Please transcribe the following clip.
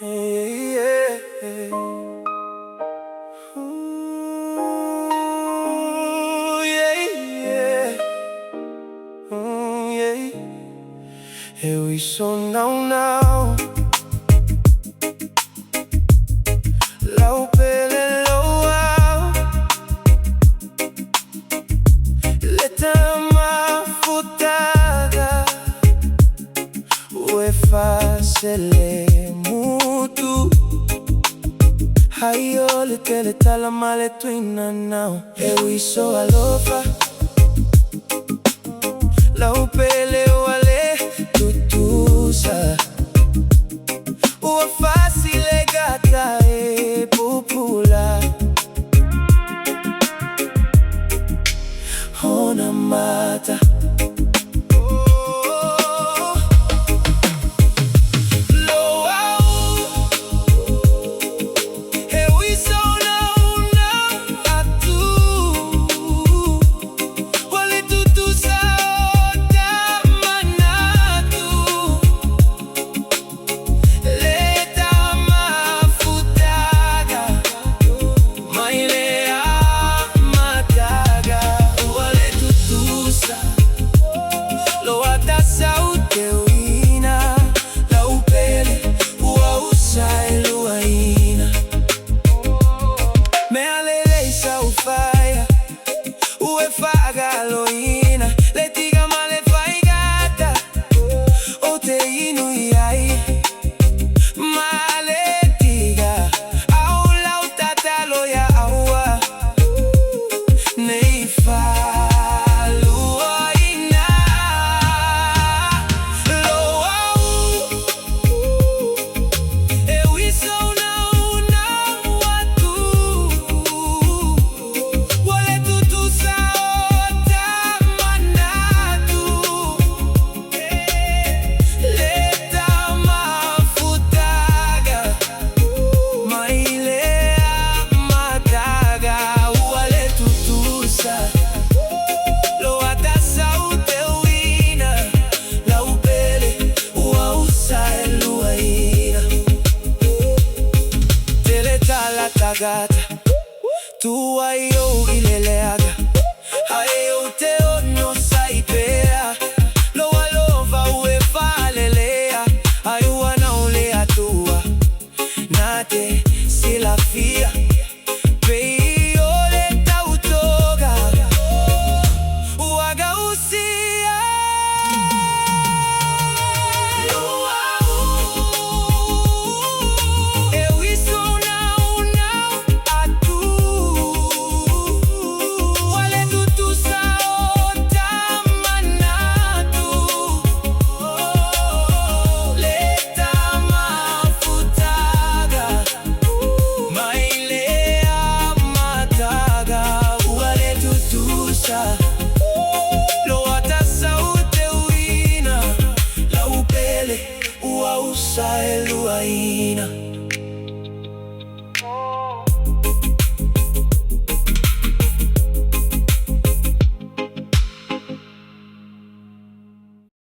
Hey, yeah, yeah. Ooh, yeah, yeah. Yeah. Here we so now. Low pele low out. Leta mafutada. Uefasele mutu. Hayo letele talamale twina now. Here we so alofa. Low pele wale tutusa. Uefasile gata e pupula. Hona mata. Uefaga loina, letiga male faigata, ote inu yai, maletiga, au lautata loya aua, neifa luoina, loau, ewiso na watu, wale tutusa. Gata, tu ayo ilelea